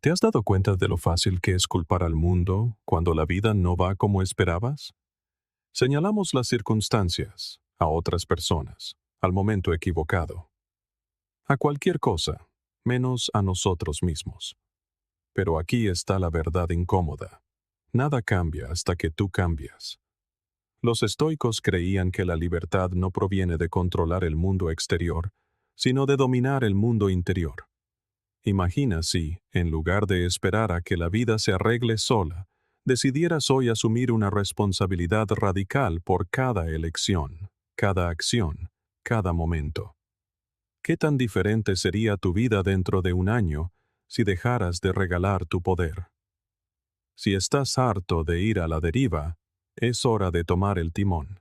¿Te has dado cuenta de lo fácil que es culpar al mundo cuando la vida no va como esperabas? Señalamos las circunstancias, a otras personas, al momento equivocado, a cualquier cosa, menos a nosotros mismos. Pero aquí está la verdad incómoda. Nada cambia hasta que tú cambias. Los estoicos creían que la libertad no proviene de controlar el mundo exterior, sino de dominar el mundo interior. Imagina si, en lugar de esperar a que la vida se arregle sola, decidieras hoy asumir una responsabilidad radical por cada elección, cada acción, cada momento. ¿Qué tan diferente sería tu vida dentro de un año si dejaras de regalar tu poder? Si estás harto de ir a la deriva, es hora de tomar el timón.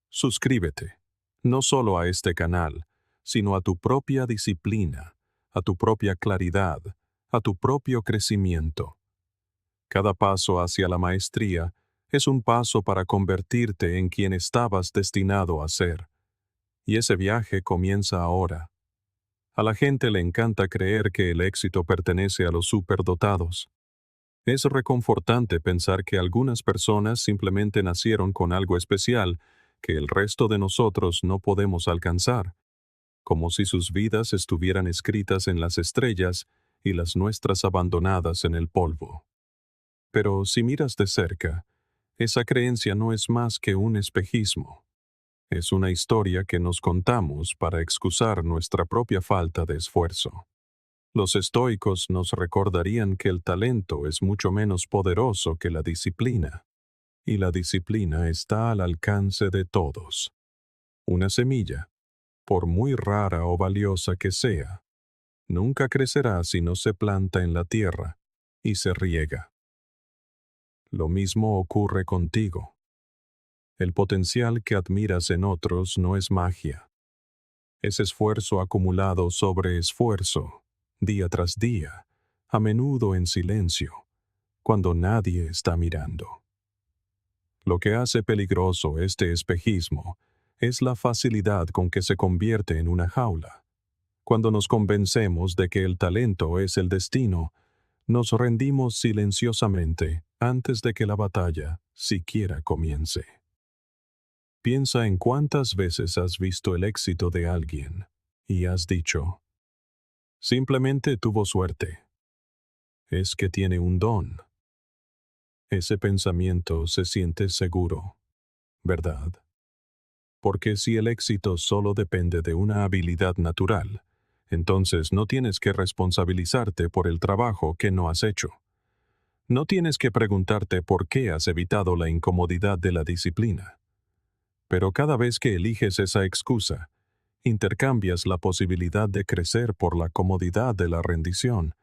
Suscríbete, no solo a este canal, sino a tu propia disciplina, a tu propia claridad, a tu propio crecimiento. Cada paso hacia la maestría es un paso para convertirte en quien estabas destinado a ser. Y ese viaje comienza ahora. A la gente le encanta creer que el éxito pertenece a los superdotados. Es reconfortante pensar que algunas personas simplemente nacieron con algo especial que el resto de nosotros no podemos alcanzar, como si sus vidas estuvieran escritas en las estrellas y las nuestras abandonadas en el polvo. Pero si miras de cerca, esa creencia no es más que un espejismo. Es una historia que nos contamos para excusar nuestra propia falta de esfuerzo. Los estoicos nos recordarían que el talento es mucho menos poderoso que la disciplina, y la disciplina está al alcance de todos. Una semilla, por muy rara o valiosa que sea, nunca crecerá si no se planta en la tierra y se riega. Lo mismo ocurre contigo. El potencial que admiras en otros no es magia. Es esfuerzo acumulado sobre esfuerzo, día tras día, a menudo en silencio, cuando nadie está mirando. Lo que hace peligroso este espejismo es la facilidad con que se convierte en una jaula. Cuando nos convencemos de que el talento es el destino, nos rendimos silenciosamente antes de que la batalla siquiera comience. Piensa en cuántas veces has visto el éxito de alguien y has dicho, simplemente tuvo suerte. Es que tiene un don. Ese pensamiento se siente seguro, ¿verdad? Porque si el éxito solo depende de una habilidad natural, entonces no tienes que responsabilizarte por el trabajo que no has hecho. No tienes que preguntarte por qué has evitado la incomodidad de la disciplina. Pero cada vez que eliges esa excusa, intercambias la posibilidad de crecer por la comodidad de la rendición.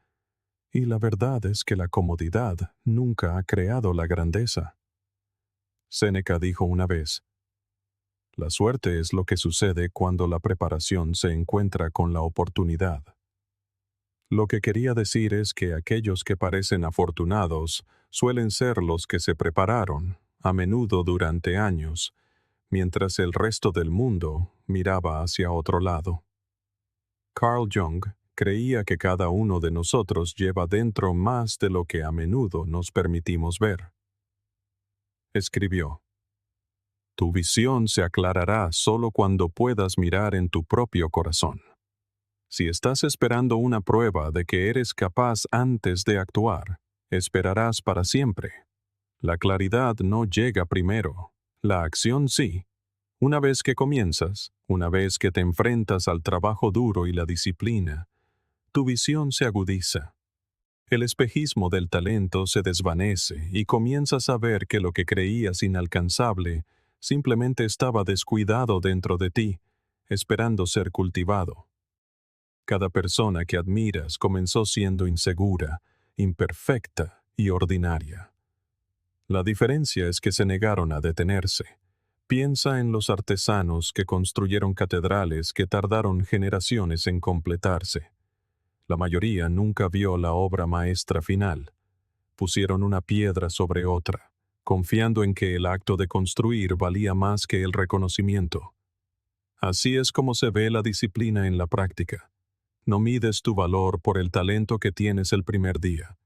Y la verdad es que la comodidad nunca ha creado la grandeza. Séneca dijo una vez, la suerte es lo que sucede cuando la preparación se encuentra con la oportunidad. Lo que quería decir es que aquellos que parecen afortunados suelen ser los que se prepararon, a menudo durante años, mientras el resto del mundo miraba hacia otro lado. Carl Jung creía que cada uno de nosotros lleva dentro más de lo que a menudo nos permitimos ver. Escribió, tu visión se aclarará solo cuando puedas mirar en tu propio corazón. Si estás esperando una prueba de que eres capaz antes de actuar, esperarás para siempre. La claridad no llega primero, la acción sí. Una vez que comienzas, una vez que te enfrentas al trabajo duro y la disciplina, tu visión se agudiza. El espejismo del talento se desvanece y comienzas a ver que lo que creías inalcanzable simplemente estaba descuidado dentro de ti, esperando ser cultivado. Cada persona que admiras comenzó siendo insegura, imperfecta y ordinaria. La diferencia es que se negaron a detenerse. Piensa en los artesanos que construyeron catedrales que tardaron generaciones en completarse. La mayoría nunca vio la obra maestra final. Pusieron una piedra sobre otra, confiando en que el acto de construir valía más que el reconocimiento. Así es como se ve la disciplina en la práctica. No mides tu valor por el talento que tienes el primer día.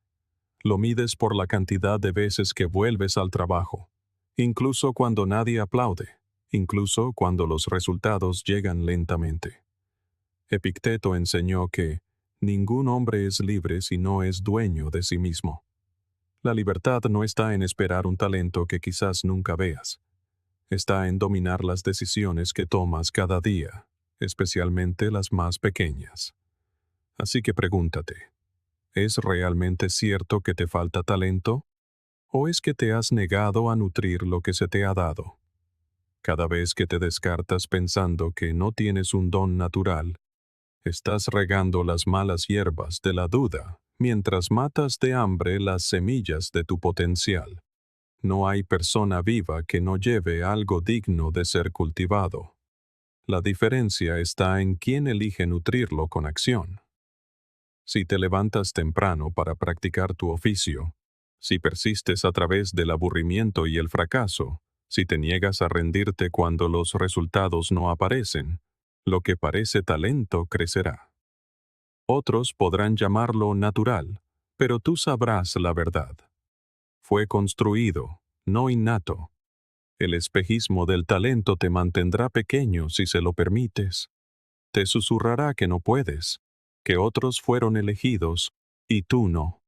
Lo mides por la cantidad de veces que vuelves al trabajo, incluso cuando nadie aplaude, incluso cuando los resultados llegan lentamente. Epicteto enseñó que ningún hombre es libre si no es dueño de sí mismo. La libertad no está en esperar un talento que quizás nunca veas. Está en dominar las decisiones que tomas cada día, especialmente las más pequeñas. Así que pregúntate, ¿es realmente cierto que te falta talento? ¿O es que te has negado a nutrir lo que se te ha dado? Cada vez que te descartas pensando que no tienes un don natural, estás regando las malas hierbas de la duda mientras matas de hambre las semillas de tu potencial. No hay persona viva que no lleve algo digno de ser cultivado. La diferencia está en quién elige nutrirlo con acción. Si te levantas temprano para practicar tu oficio, si persistes a través del aburrimiento y el fracaso, si te niegas a rendirte cuando los resultados no aparecen, lo que parece talento crecerá. Otros podrán llamarlo natural, pero tú sabrás la verdad. Fue construido, no innato. El espejismo del talento te mantendrá pequeño si se lo permites. Te susurrará que no puedes, que otros fueron elegidos y tú no.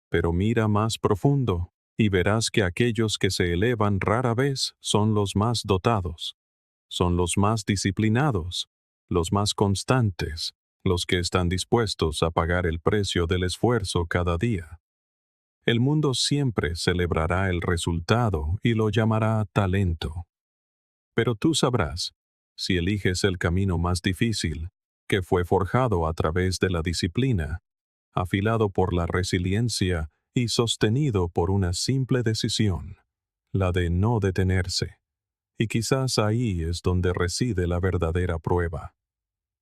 Pero mira más profundo y verás que aquellos que se elevan rara vez son los más dotados, son los más disciplinados, los más constantes, los que están dispuestos a pagar el precio del esfuerzo cada día. El mundo siempre celebrará el resultado y lo llamará talento. Pero tú sabrás, si eliges el camino más difícil, que fue forjado a través de la disciplina, afilado por la resiliencia y sostenido por una simple decisión, la de no detenerse. Y quizás ahí es donde reside la verdadera prueba.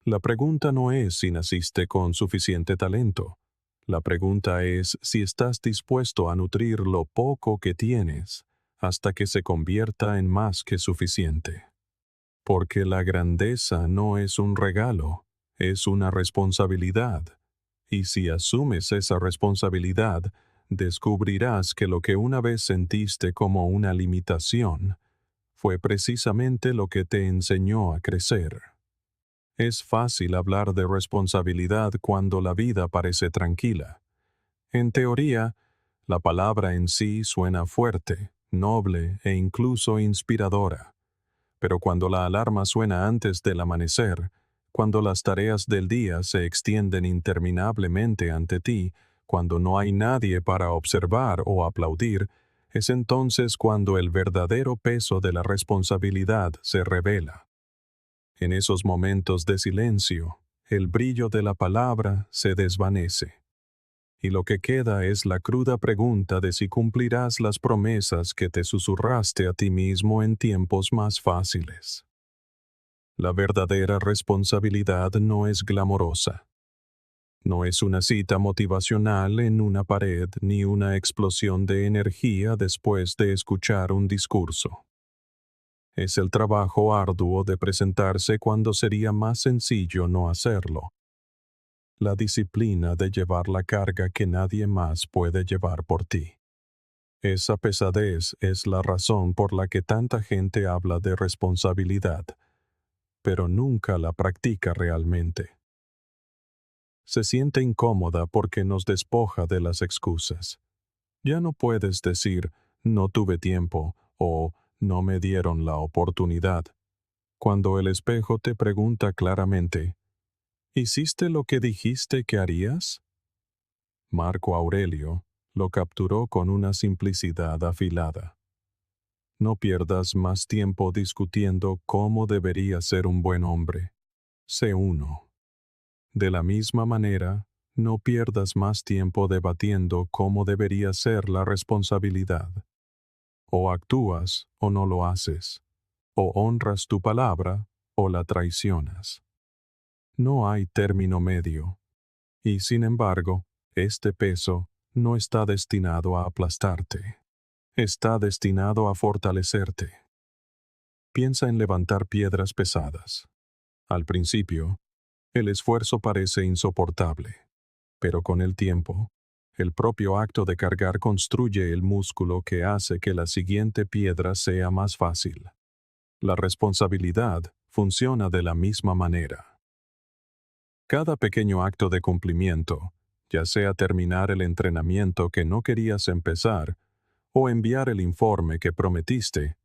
La pregunta no es si naciste con suficiente talento. La pregunta es si estás dispuesto a nutrir lo poco que tienes hasta que se convierta en más que suficiente. Porque la grandeza no es un regalo, es una responsabilidad. Y si asumes esa responsabilidad, descubrirás que lo que una vez sentiste como una limitación fue precisamente lo que te enseñó a crecer. Es fácil hablar de responsabilidad cuando la vida parece tranquila. En teoría, la palabra en sí suena fuerte, noble e incluso inspiradora. Pero cuando la alarma suena antes del amanecer, cuando las tareas del día se extienden interminablemente ante ti, cuando no hay nadie para observar o aplaudir, es entonces cuando el verdadero peso de la responsabilidad se revela. En esos momentos de silencio, el brillo de la palabra se desvanece. Y lo que queda es la cruda pregunta de si cumplirás las promesas que te susurraste a ti mismo en tiempos más fáciles. La verdadera responsabilidad no es glamorosa. No es una cita motivacional en una pared ni una explosión de energía después de escuchar un discurso. Es el trabajo arduo de presentarse cuando sería más sencillo no hacerlo. La disciplina de llevar la carga que nadie más puede llevar por ti. Esa pesadez es la razón por la que tanta gente habla de responsabilidad, pero nunca la practica realmente. Se siente incómoda porque nos despoja de las excusas. Ya no puedes decir, no tuve tiempo o no me dieron la oportunidad. Cuando el espejo te pregunta claramente, ¿hiciste lo que dijiste que harías? Marco Aurelio lo capturó con una simplicidad afilada. No pierdas más tiempo discutiendo cómo debería ser un buen hombre. Sé uno. De la misma manera, no pierdas más tiempo debatiendo cómo debería ser la responsabilidad. O actúas o no lo haces. O honras tu palabra o la traicionas. No hay término medio. Y sin embargo, este peso no está destinado a aplastarte. Está destinado a fortalecerte. Piensa en levantar piedras pesadas. Al principio, El esfuerzo parece insoportable, pero con el tiempo, el propio acto de cargar construye el músculo que hace que la siguiente piedra sea más fácil. La responsabilidad funciona de la misma manera. Cada pequeño acto de cumplimiento, ya sea terminar el entrenamiento que no querías empezar o enviar el informe que prometiste,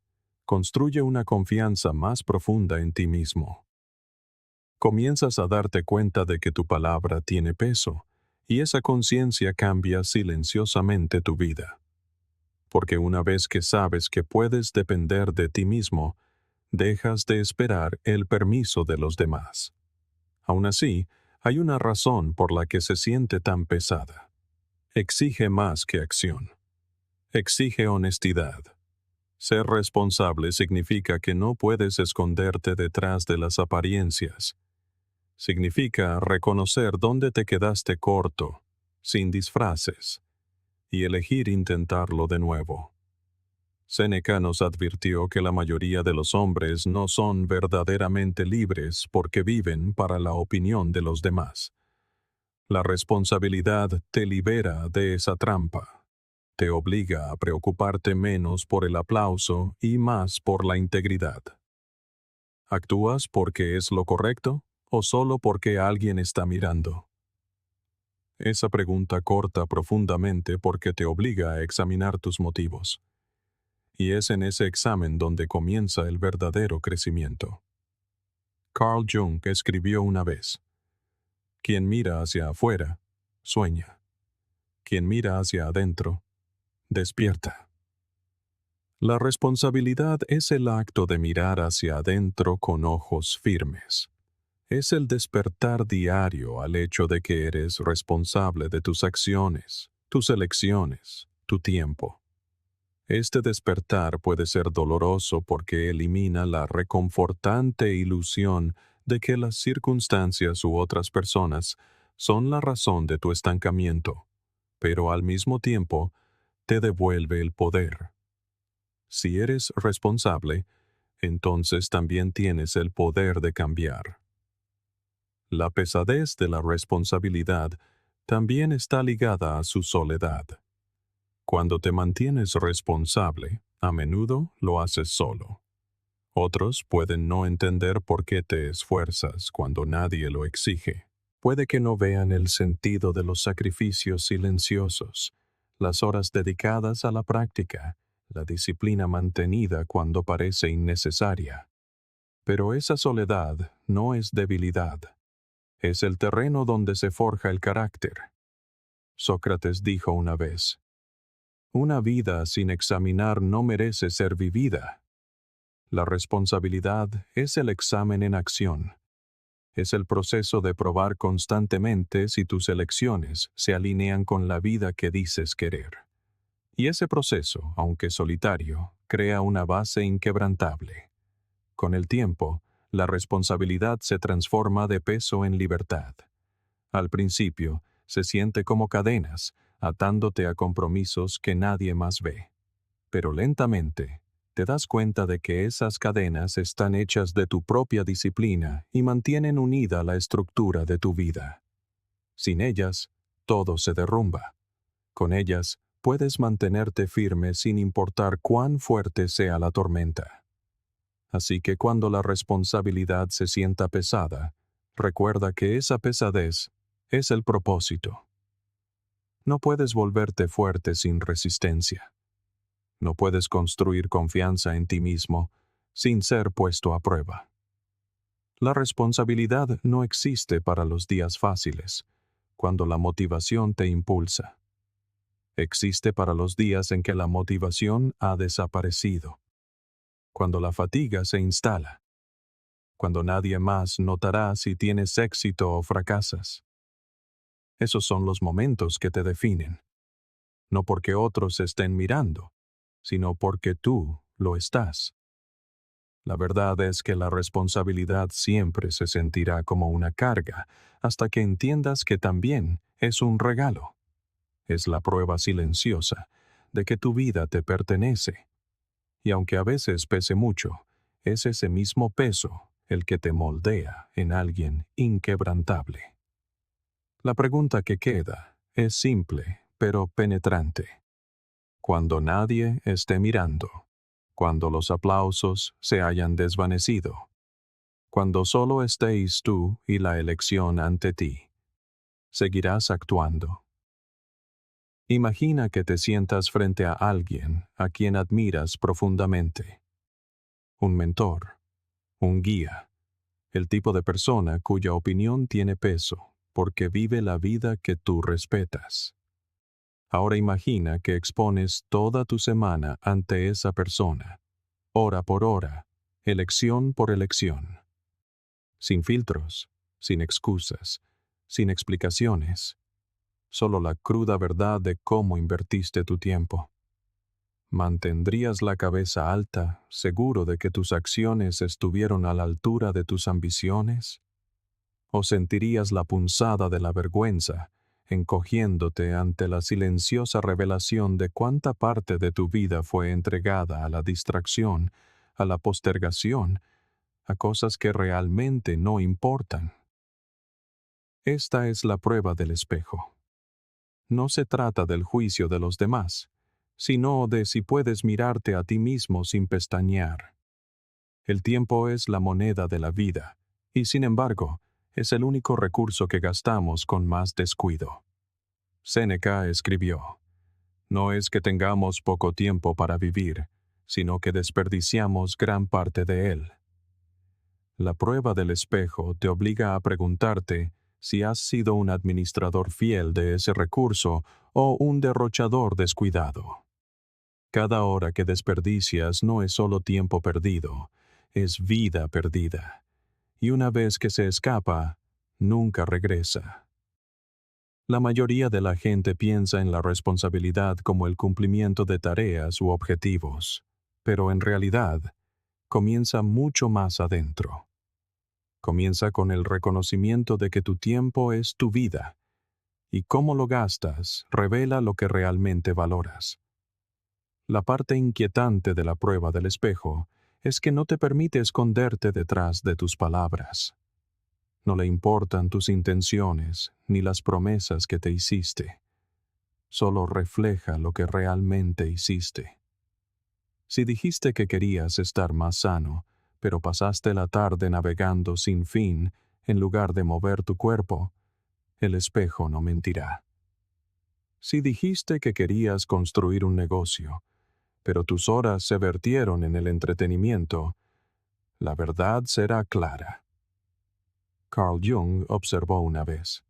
construye una confianza más profunda en ti mismo. Comienzas a darte cuenta de que tu palabra tiene peso, y esa conciencia cambia silenciosamente tu vida. Porque una vez que sabes que puedes depender de ti mismo, dejas de esperar el permiso de los demás. Aún así, hay una razón por la que se siente tan pesada. Exige más que acción. Exige honestidad. Ser responsable significa que no puedes esconderte detrás de las apariencias. Significa reconocer dónde te quedaste corto, sin disfraces, y elegir intentarlo de nuevo. Séneca nos advirtió que la mayoría de los hombres no son verdaderamente libres porque viven para la opinión de los demás. La responsabilidad te libera de esa trampa. Te obliga a preocuparte menos por el aplauso y más por la integridad. ¿Actúas porque es lo correcto o solo porque alguien está mirando? Esa pregunta corta profundamente porque te obliga a examinar tus motivos. Y es en ese examen donde comienza el verdadero crecimiento. Carl Jung escribió una vez: quien mira hacia afuera, sueña. Quien mira hacia adentro, despierta. La responsabilidad es el acto de mirar hacia adentro con ojos firmes. Es el despertar diario al hecho de que eres responsable de tus acciones, tus elecciones, tu tiempo. Este despertar puede ser doloroso porque elimina la reconfortante ilusión de que las circunstancias u otras personas son la razón de tu estancamiento, pero al mismo tiempo te devuelve el poder. Si eres responsable, entonces también tienes el poder de cambiar. La pesadez de la responsabilidad también está ligada a su soledad. Cuando te mantienes responsable, a menudo lo haces solo. Otros pueden no entender por qué te esfuerzas cuando nadie lo exige. Puede que no vean el sentido de los sacrificios silenciosos, las horas dedicadas a la práctica, la disciplina mantenida cuando parece innecesaria. Pero esa soledad no es debilidad. Es el terreno donde se forja el carácter. Sócrates dijo una vez: una vida sin examinar no merece ser vivida. La responsabilidad es el examen en acción. Es el proceso de probar constantemente si tus elecciones se alinean con la vida que dices querer. Y ese proceso, aunque solitario, crea una base inquebrantable. Con el tiempo, la responsabilidad se transforma de peso en libertad. Al principio, se siente como cadenas, atándote a compromisos que nadie más ve. Pero lentamente, te das cuenta de que esas cadenas están hechas de tu propia disciplina y mantienen unida la estructura de tu vida. Sin ellas, todo se derrumba. Con ellas, puedes mantenerte firme sin importar cuán fuerte sea la tormenta. Así que cuando la responsabilidad se sienta pesada, recuerda que esa pesadez es el propósito. No puedes volverte fuerte sin resistencia. No puedes construir confianza en ti mismo sin ser puesto a prueba. La responsabilidad no existe para los días fáciles, cuando la motivación te impulsa. Existe para los días en que la motivación ha desaparecido, cuando la fatiga se instala, cuando nadie más notará si tienes éxito o fracasas. Esos son los momentos que te definen, no porque otros estén mirando, sino porque tú lo estás. La verdad es que la responsabilidad siempre se sentirá como una carga, hasta que entiendas que también es un regalo. Es la prueba silenciosa de que tu vida te pertenece. Y aunque a veces pese mucho, es ese mismo peso el que te moldea en alguien inquebrantable. La pregunta que queda es simple, pero penetrante. Cuando nadie esté mirando, cuando los aplausos se hayan desvanecido, cuando solo estéis tú y la elección ante ti, ¿seguirás actuando? Imagina que te sientas frente a alguien a quien admiras profundamente. Un mentor, un guía, el tipo de persona cuya opinión tiene peso porque vive la vida que tú respetas. Ahora imagina que expones toda tu semana ante esa persona, hora por hora, elección por elección. Sin filtros, sin excusas, sin explicaciones, solo la cruda verdad de cómo invertiste tu tiempo. ¿Mantendrías la cabeza alta, seguro de que tus acciones estuvieron a la altura de tus ambiciones? ¿O sentirías la punzada de la vergüenza, encogiéndote ante la silenciosa revelación de cuánta parte de tu vida fue entregada a la distracción, a la postergación, a cosas que realmente no importan? Esta es la prueba del espejo. No se trata del juicio de los demás, sino de si puedes mirarte a ti mismo sin pestañear. El tiempo es la moneda de la vida, y sin embargo, es el único recurso que gastamos con más descuido. Séneca escribió: "No es que tengamos poco tiempo para vivir, sino que desperdiciamos gran parte de él". La prueba del espejo te obliga a preguntarte si has sido un administrador fiel de ese recurso o un derrochador descuidado. Cada hora que desperdicias no es solo tiempo perdido, es vida perdida. Y una vez que se escapa, nunca regresa. La mayoría de la gente piensa en la responsabilidad como el cumplimiento de tareas u objetivos, pero en realidad, comienza mucho más adentro. Comienza con el reconocimiento de que tu tiempo es tu vida, y cómo lo gastas revela lo que realmente valoras. La parte inquietante de la prueba del espejo es que no te permite esconderte detrás de tus palabras. No le importan tus intenciones ni las promesas que te hiciste. Solo refleja lo que realmente hiciste. Si dijiste que querías estar más sano, pero pasaste la tarde navegando sin fin en lugar de mover tu cuerpo, el espejo no mentirá. Si dijiste que querías construir un negocio, pero tus horas se vertieron en el entretenimiento, la verdad será clara. Carl Jung observó una vez: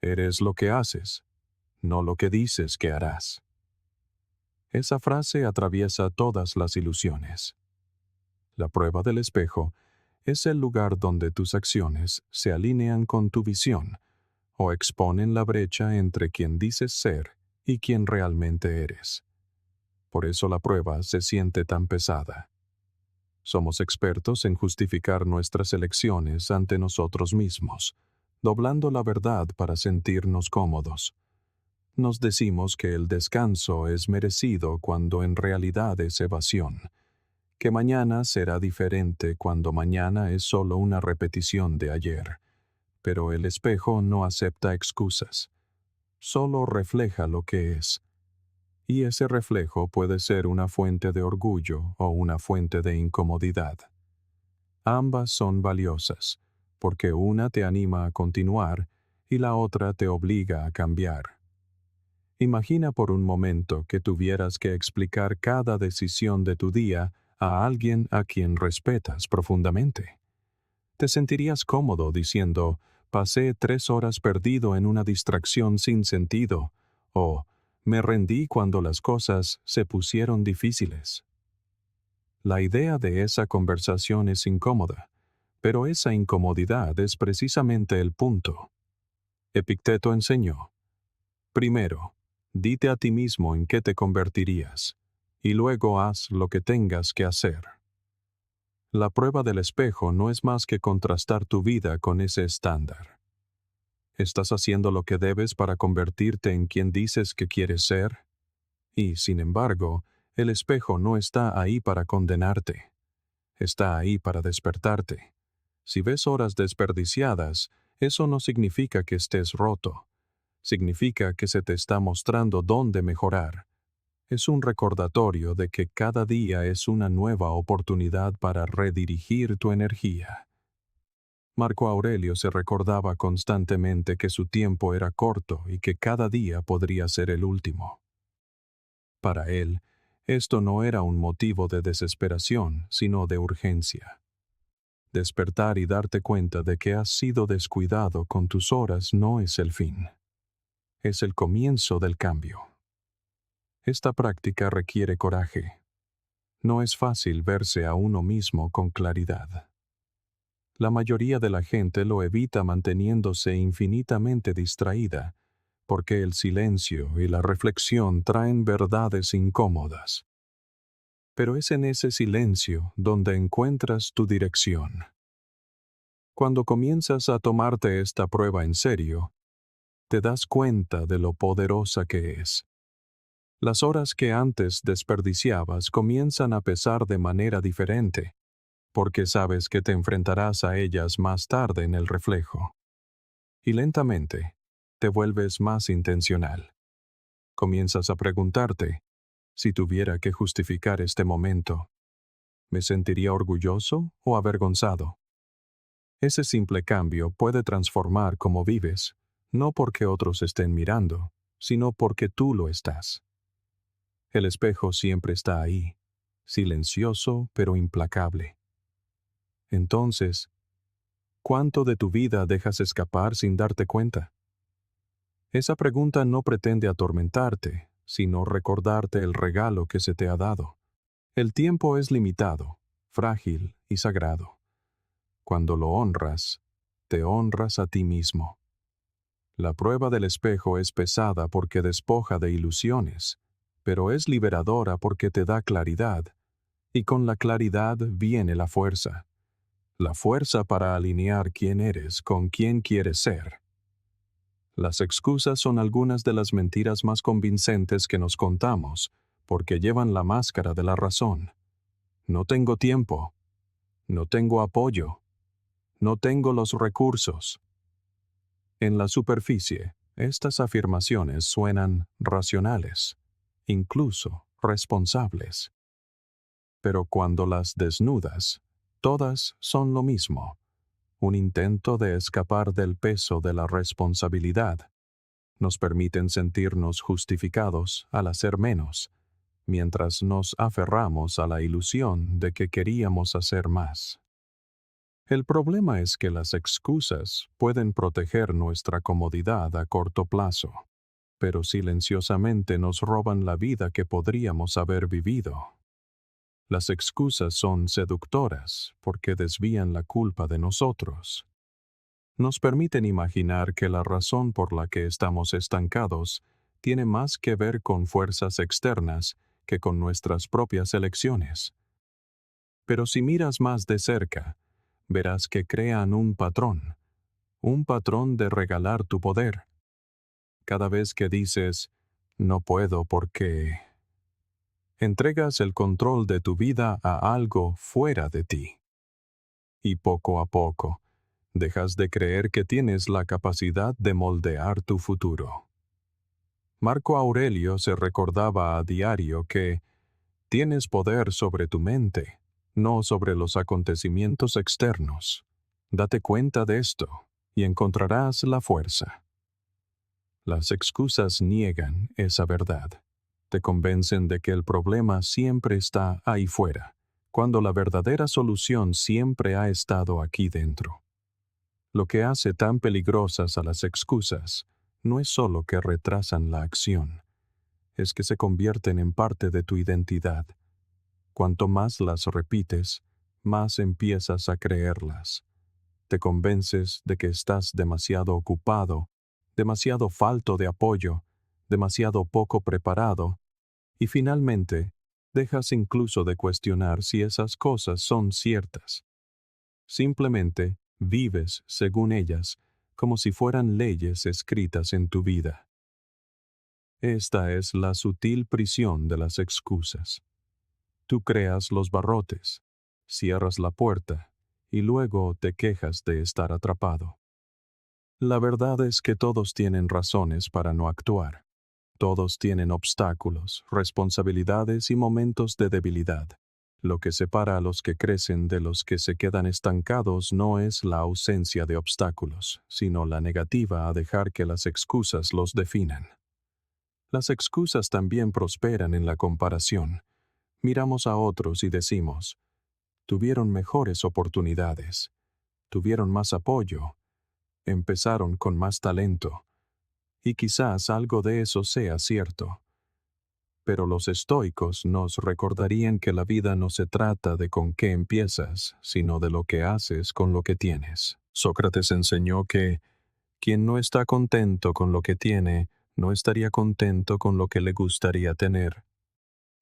"Eres lo que haces, no lo que dices que harás". Esa frase atraviesa todas las ilusiones. La prueba del espejo es el lugar donde tus acciones se alinean con tu visión o exponen la brecha entre quien dices ser y quien realmente eres. Por eso la prueba se siente tan pesada. Somos expertos en justificar nuestras elecciones ante nosotros mismos, doblando la verdad para sentirnos cómodos. Nos decimos que el descanso es merecido cuando en realidad es evasión, que mañana será diferente cuando mañana es solo una repetición de ayer. Pero el espejo no acepta excusas, solo refleja lo que es. Y ese reflejo puede ser una fuente de orgullo o una fuente de incomodidad. Ambas son valiosas, porque una te anima a continuar y la otra te obliga a cambiar. Imagina por un momento que tuvieras que explicar cada decisión de tu día a alguien a quien respetas profundamente. Te sentirías cómodo diciendo: "Pasé 3 horas perdido en una distracción sin sentido", o "Me rendí cuando las cosas se pusieron difíciles". La idea de esa conversación es incómoda, pero esa incomodidad es precisamente el punto. Epicteto enseñó: primero, dite a ti mismo en qué te convertirías, y luego haz lo que tengas que hacer. La prueba del espejo no es más que contrastar tu vida con ese estándar. ¿Estás haciendo lo que debes para convertirte en quien dices que quieres ser? Y, sin embargo, el espejo no está ahí para condenarte. Está ahí para despertarte. Si ves horas desperdiciadas, eso no significa que estés roto. Significa que se te está mostrando dónde mejorar. Es un recordatorio de que cada día es una nueva oportunidad para redirigir tu energía. Marco Aurelio se recordaba constantemente que su tiempo era corto y que cada día podría ser el último. Para él, esto no era un motivo de desesperación, sino de urgencia. Despertar y darte cuenta de que has sido descuidado con tus horas no es el fin. Es el comienzo del cambio. Esta práctica requiere coraje. No es fácil verse a uno mismo con claridad. La mayoría de la gente lo evita manteniéndose infinitamente distraída, porque el silencio y la reflexión traen verdades incómodas. Pero es en ese silencio donde encuentras tu dirección. Cuando comienzas a tomarte esta prueba en serio, te das cuenta de lo poderosa que es. Las horas que antes desperdiciabas comienzan a pesar de manera diferente, porque sabes que te enfrentarás a ellas más tarde en el reflejo. Y lentamente, te vuelves más intencional. Comienzas a preguntarte, si tuviera que justificar este momento, ¿me sentiría orgulloso o avergonzado? Ese simple cambio puede transformar cómo vives, no porque otros estén mirando, sino porque tú lo estás. El espejo siempre está ahí, silencioso pero implacable. Entonces, ¿cuánto de tu vida dejas escapar sin darte cuenta? Esa pregunta no pretende atormentarte, sino recordarte el regalo que se te ha dado. El tiempo es limitado, frágil y sagrado. Cuando lo honras, te honras a ti mismo. La prueba del espejo es pesada porque despoja de ilusiones, pero es liberadora porque te da claridad, y con la claridad viene la fuerza. La fuerza para alinear quién eres con quién quieres ser. Las excusas son algunas de las mentiras más convincentes que nos contamos, porque llevan la máscara de la razón. No tengo tiempo. No tengo apoyo. No tengo los recursos. En la superficie, estas afirmaciones suenan racionales, incluso responsables. Pero cuando las desnudas, todas son lo mismo. Un intento de escapar del peso de la responsabilidad. Nos permiten sentirnos justificados al hacer menos, mientras nos aferramos a la ilusión de que queríamos hacer más. El problema es que las excusas pueden proteger nuestra comodidad a corto plazo, pero silenciosamente nos roban la vida que podríamos haber vivido. Las excusas son seductoras porque desvían la culpa de nosotros. Nos permiten imaginar que la razón por la que estamos estancados tiene más que ver con fuerzas externas que con nuestras propias elecciones. Pero si miras más de cerca, verás que crean un patrón de regalar tu poder. Cada vez que dices, no puedo porque, entregas el control de tu vida a algo fuera de ti. Y poco a poco, dejas de creer que tienes la capacidad de moldear tu futuro. Marco Aurelio se recordaba a diario que tienes poder sobre tu mente, no sobre los acontecimientos externos. Date cuenta de esto y encontrarás la fuerza. Las excusas niegan esa verdad. Te convencen de que el problema siempre está ahí fuera, cuando la verdadera solución siempre ha estado aquí dentro. Lo que hace tan peligrosas a las excusas no es solo que retrasan la acción, es que se convierten en parte de tu identidad. Cuanto más las repites, más empiezas a creerlas. Te convences de que estás demasiado ocupado, demasiado falto de apoyo, demasiado poco preparado, y finalmente dejas incluso de cuestionar si esas cosas son ciertas. Simplemente vives según ellas, como si fueran leyes escritas en tu vida. Esta es la sutil prisión de las excusas. Tú creas los barrotes, cierras la puerta y luego te quejas de estar atrapado. La verdad es que todos tienen razones para no actuar. Todos tienen obstáculos, responsabilidades y momentos de debilidad. Lo que separa a los que crecen de los que se quedan estancados no es la ausencia de obstáculos, sino la negativa a dejar que las excusas los definan. Las excusas también prosperan en la comparación. Miramos a otros y decimos, tuvieron mejores oportunidades, tuvieron más apoyo, empezaron con más talento, y quizás algo de eso sea cierto. Pero los estoicos nos recordarían que la vida no se trata de con qué empiezas, sino de lo que haces con lo que tienes. Sócrates enseñó que quien no está contento con lo que tiene, no estaría contento con lo que le gustaría tener.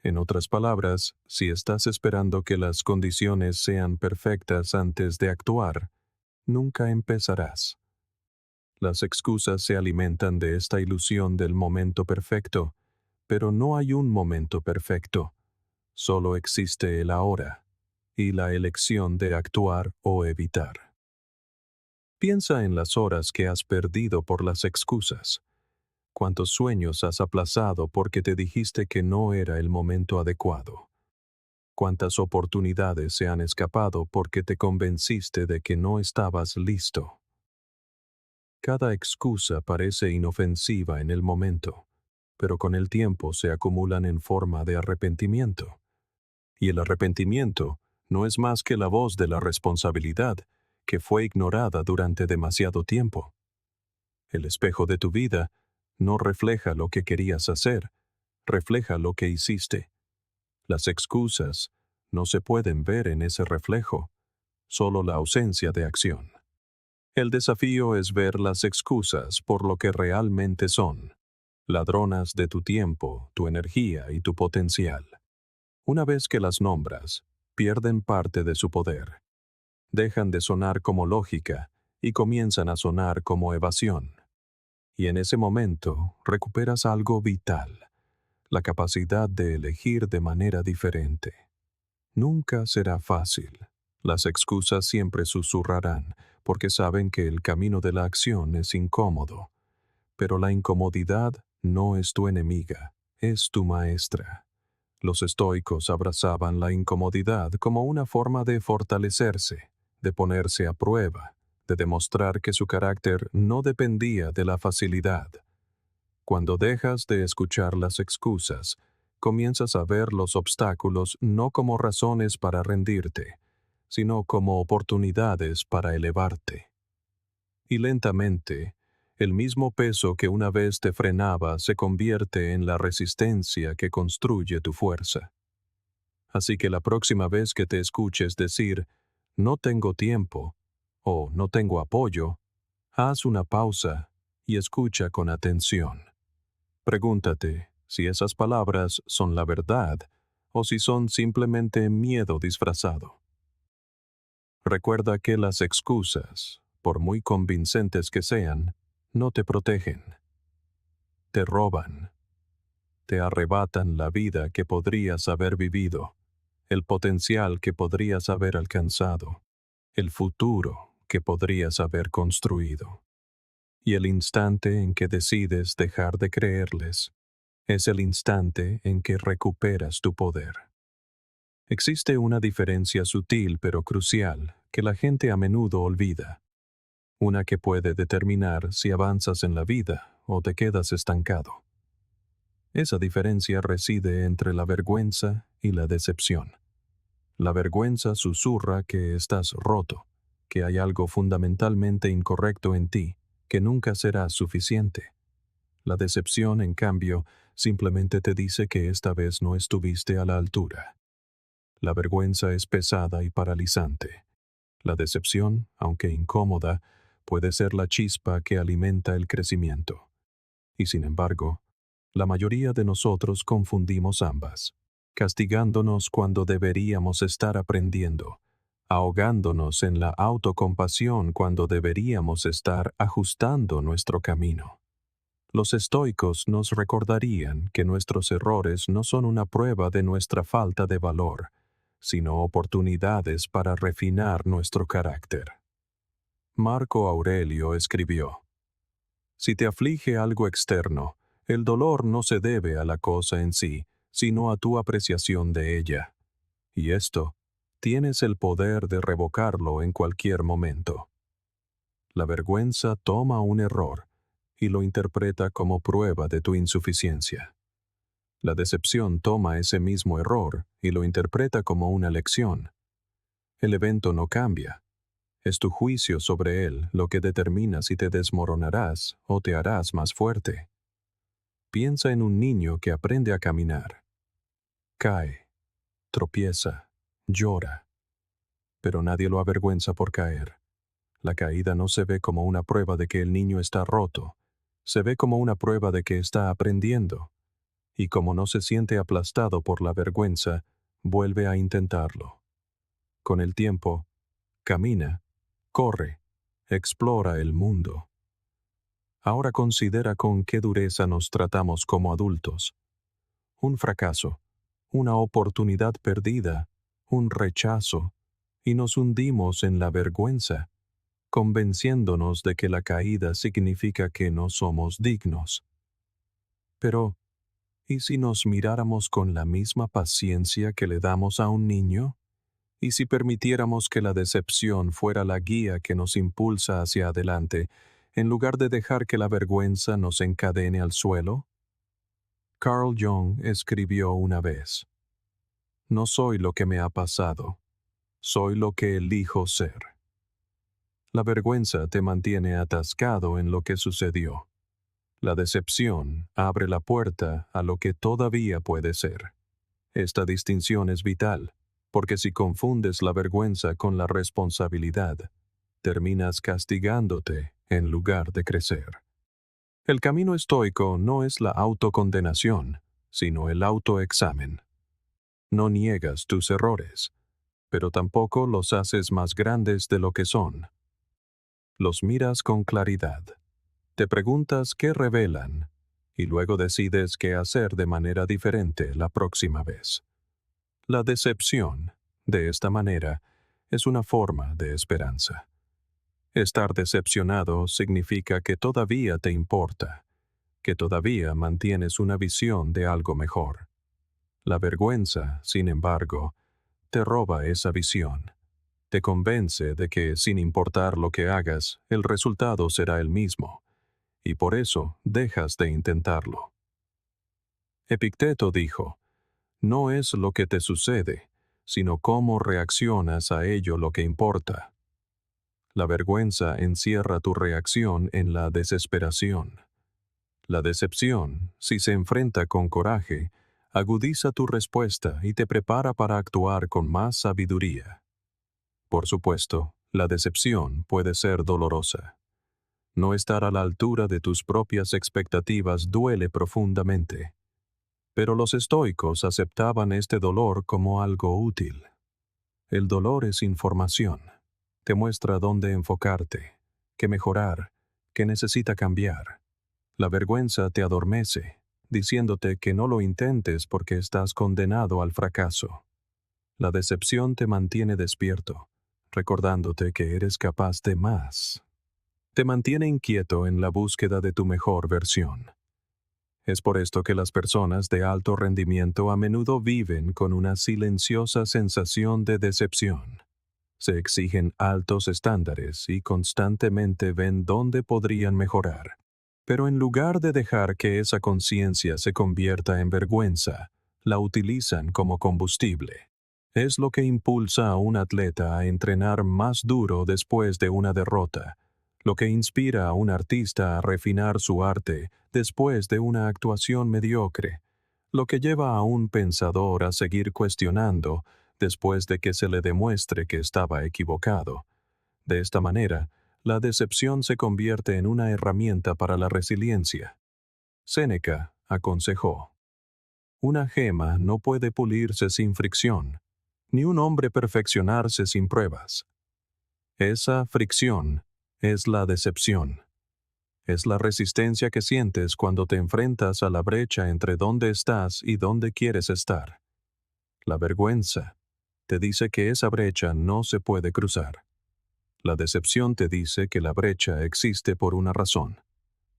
En otras palabras, si estás esperando que las condiciones sean perfectas antes de actuar, nunca empezarás. Las excusas se alimentan de esta ilusión del momento perfecto, pero no hay un momento perfecto. Solo existe el ahora y la elección de actuar o evitar. Piensa en las horas que has perdido por las excusas. ¿Cuántos sueños has aplazado porque te dijiste que no era el momento adecuado? ¿Cuántas oportunidades se han escapado porque te convenciste de que no estabas listo? Cada excusa parece inofensiva en el momento, pero con el tiempo se acumulan en forma de arrepentimiento. Y el arrepentimiento no es más que la voz de la responsabilidad que fue ignorada durante demasiado tiempo. El espejo de tu vida no refleja lo que querías hacer, refleja lo que hiciste. Las excusas no se pueden ver en ese reflejo, solo la ausencia de acción. El desafío es ver las excusas por lo que realmente son, ladronas de tu tiempo, tu energía y tu potencial. Una vez que las nombras, pierden parte de su poder. Dejan de sonar como lógica y comienzan a sonar como evasión. Y en ese momento recuperas algo vital, la capacidad de elegir de manera diferente. Nunca será fácil. Las excusas siempre susurrarán, porque saben que el camino de la acción es incómodo. Pero la incomodidad no es tu enemiga, es tu maestra. Los estoicos abrazaban la incomodidad como una forma de fortalecerse, de ponerse a prueba, de demostrar que su carácter no dependía de la facilidad. Cuando dejas de escuchar las excusas, comienzas a ver los obstáculos no como razones para rendirte, sino como oportunidades para elevarte. Y lentamente, el mismo peso que una vez te frenaba se convierte en la resistencia que construye tu fuerza. Así que la próxima vez que te escuches decir, no tengo tiempo, o no tengo apoyo, haz una pausa y escucha con atención. Pregúntate si esas palabras son la verdad o si son simplemente miedo disfrazado. Recuerda que las excusas, por muy convincentes que sean, no te protegen. Te roban. Te arrebatan la vida que podrías haber vivido, el potencial que podrías haber alcanzado, el futuro que podrías haber construido. Y el instante en que decides dejar de creerles, es el instante en que recuperas tu poder. Existe una diferencia sutil pero crucial que la gente a menudo olvida, una que puede determinar si avanzas en la vida o te quedas estancado. Esa diferencia reside entre la vergüenza y la decepción. La vergüenza susurra que estás roto, que hay algo fundamentalmente incorrecto en ti, que nunca será suficiente. La decepción, en cambio, simplemente te dice que esta vez no estuviste a la altura. La vergüenza es pesada y paralizante. La decepción, aunque incómoda, puede ser la chispa que alimenta el crecimiento. Y sin embargo, la mayoría de nosotros confundimos ambas, castigándonos cuando deberíamos estar aprendiendo, ahogándonos en la autocompasión cuando deberíamos estar ajustando nuestro camino. Los estoicos nos recordarían que nuestros errores no son una prueba de nuestra falta de valor, sino oportunidades para refinar nuestro carácter. Marco Aurelio escribió: Si te aflige algo externo, el dolor no se debe a la cosa en sí, sino a tu apreciación de ella. Y esto, tienes el poder de revocarlo en cualquier momento. La vergüenza toma un error y lo interpreta como prueba de tu insuficiencia. La decepción toma ese mismo error y lo interpreta como una lección. El evento no cambia. Es tu juicio sobre él lo que determina si te desmoronarás o te harás más fuerte. Piensa en un niño que aprende a caminar. Cae, tropieza, llora. Pero nadie lo avergüenza por caer. La caída no se ve como una prueba de que el niño está roto. Se ve como una prueba de que está aprendiendo. Y como no se siente aplastado por la vergüenza, vuelve a intentarlo. Con el tiempo, camina, corre, explora el mundo. Ahora considera con qué dureza nos tratamos como adultos. Un fracaso, una oportunidad perdida, un rechazo, y nos hundimos en la vergüenza, convenciéndonos de que la caída significa que no somos dignos. Pero, ¿y si nos miráramos con la misma paciencia que le damos a un niño? ¿Y si permitiéramos que la decepción fuera la guía que nos impulsa hacia adelante, en lugar de dejar que la vergüenza nos encadene al suelo? Carl Jung escribió una vez: No soy lo que me ha pasado, soy lo que elijo ser. La vergüenza te mantiene atascado en lo que sucedió. La decepción abre la puerta a lo que todavía puede ser. Esta distinción es vital, porque si confundes la vergüenza con la responsabilidad, terminas castigándote en lugar de crecer. El camino estoico no es la autocondenación, sino el autoexamen. No niegas tus errores, pero tampoco los haces más grandes de lo que son. Los miras con claridad. Te preguntas qué revelan, y luego decides qué hacer de manera diferente la próxima vez. La decepción, de esta manera, es una forma de esperanza. Estar decepcionado significa que todavía te importa, que todavía mantienes una visión de algo mejor. La vergüenza, sin embargo, te roba esa visión. Te convence de que, sin importar lo que hagas, el resultado será el mismo, y por eso dejas de intentarlo. Epicteto dijo: No es lo que te sucede, sino cómo reaccionas a ello lo que importa. La vergüenza encierra tu reacción en la desesperación. La decepción, si se enfrenta con coraje, agudiza tu respuesta y te prepara para actuar con más sabiduría. Por supuesto, la decepción puede ser dolorosa. No estar a la altura de tus propias expectativas duele profundamente. Pero los estoicos aceptaban este dolor como algo útil. El dolor es información. Te muestra dónde enfocarte, qué mejorar, qué necesita cambiar. La vergüenza te adormece, diciéndote que no lo intentes porque estás condenado al fracaso. La decepción te mantiene despierto, recordándote que eres capaz de más. Te mantiene inquieto en la búsqueda de tu mejor versión. Es por esto que las personas de alto rendimiento a menudo viven con una silenciosa sensación de decepción. Se exigen altos estándares y constantemente ven dónde podrían mejorar. Pero en lugar de dejar que esa conciencia se convierta en vergüenza, la utilizan como combustible. Es lo que impulsa a un atleta a entrenar más duro después de una derrota, lo que inspira a un artista a refinar su arte después de una actuación mediocre, lo que lleva a un pensador a seguir cuestionando después de que se le demuestre que estaba equivocado. De esta manera, la decepción se convierte en una herramienta para la resiliencia. Séneca aconsejó: Una gema no puede pulirse sin fricción, ni un hombre perfeccionarse sin pruebas. Esa fricción es la decepción. Es la resistencia que sientes cuando te enfrentas a la brecha entre dónde estás y dónde quieres estar. La vergüenza te dice que esa brecha no se puede cruzar. La decepción te dice que la brecha existe por una razón,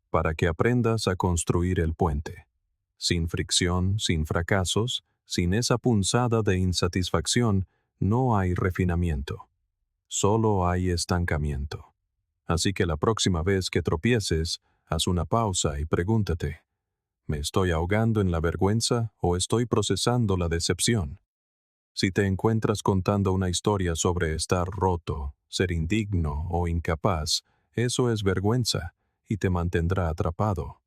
para que aprendas a construir el puente. Sin fricción, sin fracasos, sin esa punzada de insatisfacción, no hay refinamiento. Solo hay estancamiento. Así que la próxima vez que tropieces, haz una pausa y pregúntate, ¿me estoy ahogando en la vergüenza o estoy procesando la decepción? Si te encuentras contando una historia sobre estar roto, ser indigno o incapaz, eso es vergüenza y te mantendrá atrapado.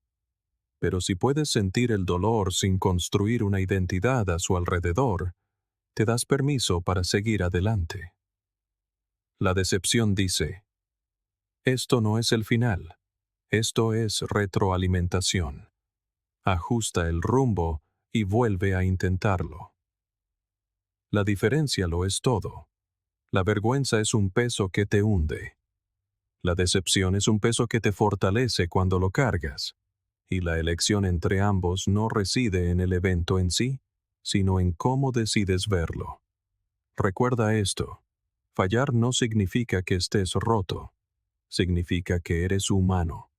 Pero si puedes sentir el dolor sin construir una identidad a su alrededor, te das permiso para seguir adelante. La decepción dice, esto no es el final, esto es retroalimentación. Ajusta el rumbo y vuelve a intentarlo. La diferencia lo es todo. La vergüenza es un peso que te hunde. La decepción es un peso que te fortalece cuando lo cargas. Y la elección entre ambos no reside en el evento en sí, sino en cómo decides verlo. Recuerda esto. Fallar no significa que estés roto. Significa que eres humano.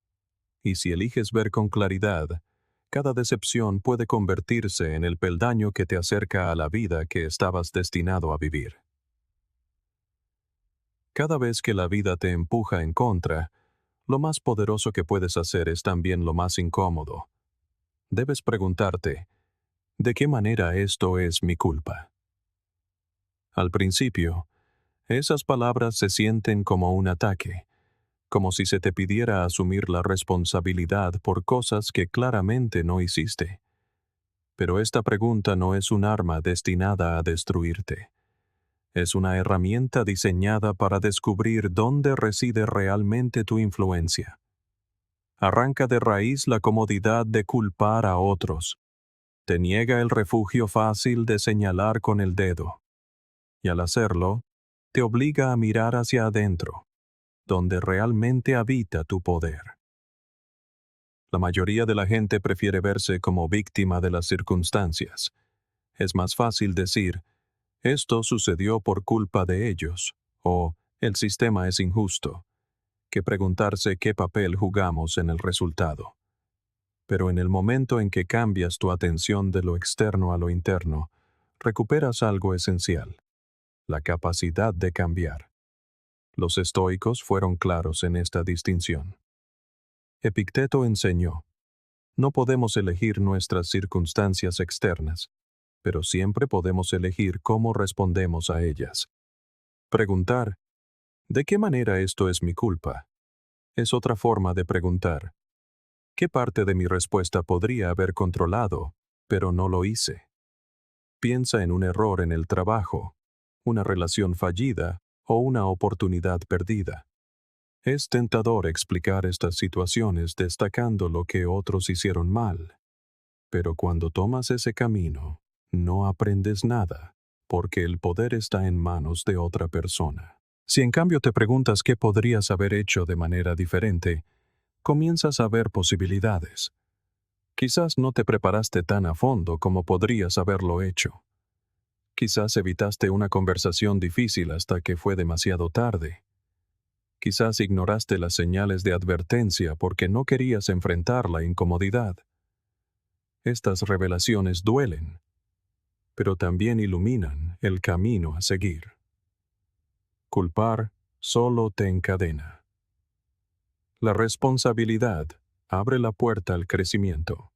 Y si eliges ver con claridad, cada decepción puede convertirse en el peldaño que te acerca a la vida que estabas destinado a vivir. Cada vez que la vida te empuja en contra, lo más poderoso que puedes hacer es también lo más incómodo. Debes preguntarte, ¿de qué manera esto es mi culpa? Al principio, esas palabras se sienten como un ataque, como si se te pidiera asumir la responsabilidad por cosas que claramente no hiciste. Pero esta pregunta no es un arma destinada a destruirte. Es una herramienta diseñada para descubrir dónde reside realmente tu influencia. Arranca de raíz la comodidad de culpar a otros. Te niega el refugio fácil de señalar con el dedo. Y al hacerlo, te obliga a mirar hacia adentro, donde realmente habita tu poder. La mayoría de la gente prefiere verse como víctima de las circunstancias. Es más fácil decir, esto sucedió por culpa de ellos, o el sistema es injusto, que preguntarse qué papel jugamos en el resultado. Pero en el momento en que cambias tu atención de lo externo a lo interno, recuperas algo esencial, la capacidad de cambiar. Los estoicos fueron claros en esta distinción. Epicteto enseñó, no podemos elegir nuestras circunstancias externas, pero siempre podemos elegir cómo respondemos a ellas. Preguntar, ¿de qué manera esto es mi culpa? Es otra forma de preguntar, ¿qué parte de mi respuesta podría haber controlado, pero no lo hice? Piensa en un error en el trabajo, una relación fallida o una oportunidad perdida. Es tentador explicar estas situaciones destacando lo que otros hicieron mal. Pero cuando tomas ese camino, no aprendes nada, porque el poder está en manos de otra persona. Si en cambio te preguntas qué podrías haber hecho de manera diferente, comienzas a ver posibilidades. Quizás no te preparaste tan a fondo como podrías haberlo hecho. Quizás evitaste una conversación difícil hasta que fue demasiado tarde. Quizás ignoraste las señales de advertencia porque no querías enfrentar la incomodidad. Estas revelaciones duelen, pero también iluminan el camino a seguir. Culpar solo te encadena. La responsabilidad abre la puerta al crecimiento.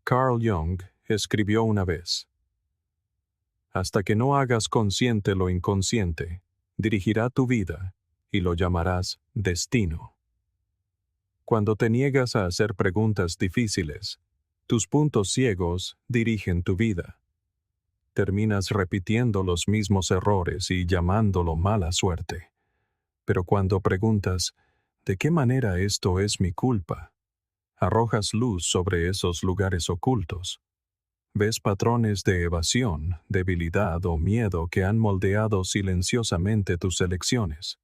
Carl Jung escribió una vez, hasta que no hagas consciente lo inconsciente, dirigirá tu vida y lo llamarás destino. Cuando te niegas a hacer preguntas difíciles, tus puntos ciegos dirigen tu vida. Terminas repitiendo los mismos errores y llamándolo mala suerte. Pero cuando preguntas, ¿de qué manera esto es mi culpa?, arrojas luz sobre esos lugares ocultos. Ves patrones de evasión, debilidad o miedo que han moldeado silenciosamente tus elecciones.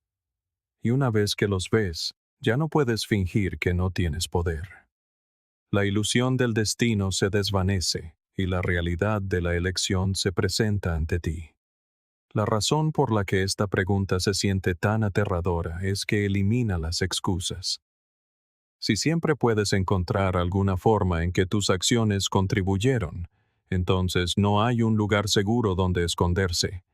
Y una vez que los ves, ya no puedes fingir que no tienes poder. La ilusión del destino se desvanece y la realidad de la elección se presenta ante ti. La razón por la que esta pregunta se siente tan aterradora es que elimina las excusas. Si siempre puedes encontrar alguna forma en que tus acciones contribuyeron, entonces no hay un lugar seguro donde esconderse.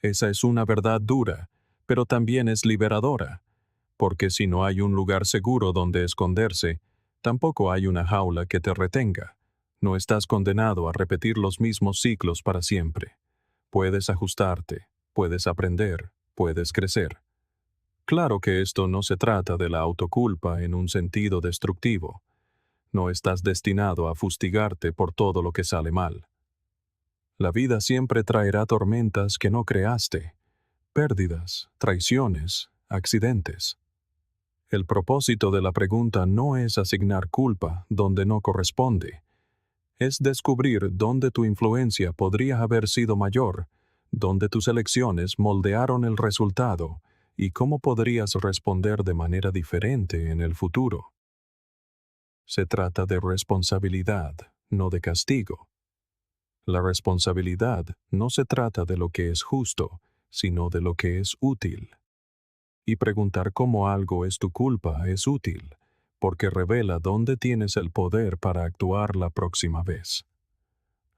Esa es una verdad dura, pero también es liberadora, porque si no hay un lugar seguro donde esconderse, tampoco hay una jaula que te retenga. No estás condenado a repetir los mismos ciclos para siempre. Puedes ajustarte, puedes aprender, puedes crecer. Claro que esto no se trata de la autoculpa en un sentido destructivo. No estás destinado a fustigarte por todo lo que sale mal. La vida siempre traerá tormentas que no creaste, pérdidas, traiciones, accidentes. El propósito de la pregunta no es asignar culpa donde no corresponde. Es descubrir dónde tu influencia podría haber sido mayor, dónde tus elecciones moldearon el resultado y cómo podrías responder de manera diferente en el futuro. Se trata de responsabilidad, no de castigo. La responsabilidad no se trata de lo que es justo, sino de lo que es útil. Y preguntar cómo algo es tu culpa es útil, porque revela dónde tienes el poder para actuar la próxima vez.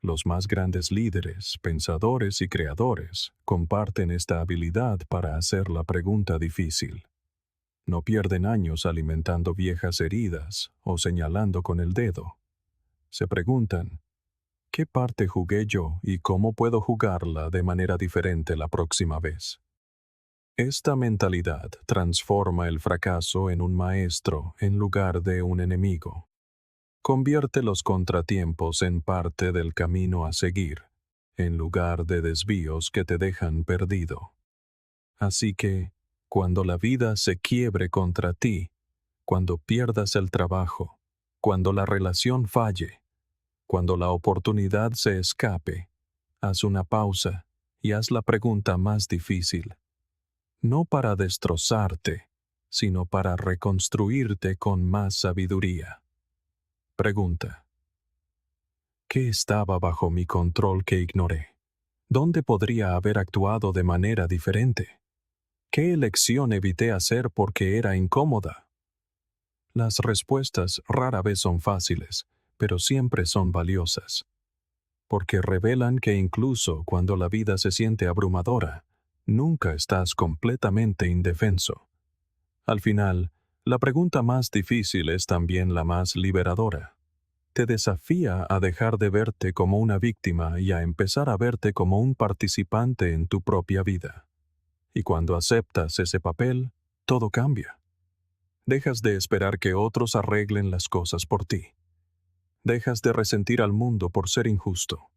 Los más grandes líderes, pensadores y creadores comparten esta habilidad para hacer la pregunta difícil. No pierden años alimentando viejas heridas o señalando con el dedo. Se preguntan, ¿qué parte jugué yo y cómo puedo jugarla de manera diferente la próxima vez? Esta mentalidad transforma el fracaso en un maestro en lugar de un enemigo. Convierte los contratiempos en parte del camino a seguir, en lugar de desvíos que te dejan perdido. Así que, cuando la vida se quiebre contra ti, cuando pierdas el trabajo, cuando la relación falle, cuando la oportunidad se escape, haz una pausa y haz la pregunta más difícil. No para destrozarte, sino para reconstruirte con más sabiduría. Pregunta: ¿qué estaba bajo mi control que ignoré? ¿Dónde podría haber actuado de manera diferente? ¿Qué elección evité hacer porque era incómoda? Las respuestas rara vez son fáciles, pero siempre son valiosas, porque revelan que incluso cuando la vida se siente abrumadora, nunca estás completamente indefenso. Al final, la pregunta más difícil es también la más liberadora. Te desafía a dejar de verte como una víctima y a empezar a verte como un participante en tu propia vida. Y cuando aceptas ese papel, todo cambia. Dejas de esperar que otros arreglen las cosas por ti. Dejas de resentir al mundo por ser injusto.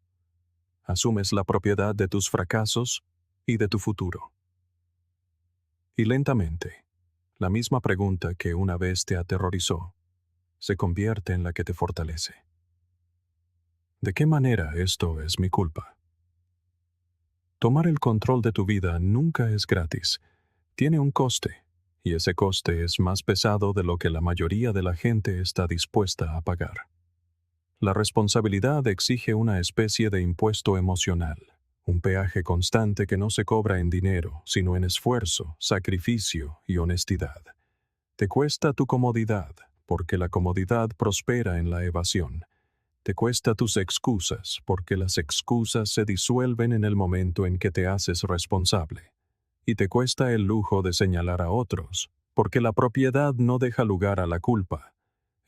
Asumes la propiedad de tus fracasos y de tu futuro. Y lentamente, la misma pregunta que una vez te aterrorizó, se convierte en la que te fortalece. ¿De qué manera esto es mi culpa? Tomar el control de tu vida nunca es gratis. Tiene un coste, y ese coste es más pesado de lo que la mayoría de la gente está dispuesta a pagar. La responsabilidad exige una especie de impuesto emocional, un peaje constante que no se cobra en dinero, sino en esfuerzo, sacrificio y honestidad. Te cuesta tu comodidad, porque la comodidad prospera en la evasión. Te cuesta tus excusas, porque las excusas se disuelven en el momento en que te haces responsable. Y te cuesta el lujo de señalar a otros, porque la propiedad no deja lugar a la culpa.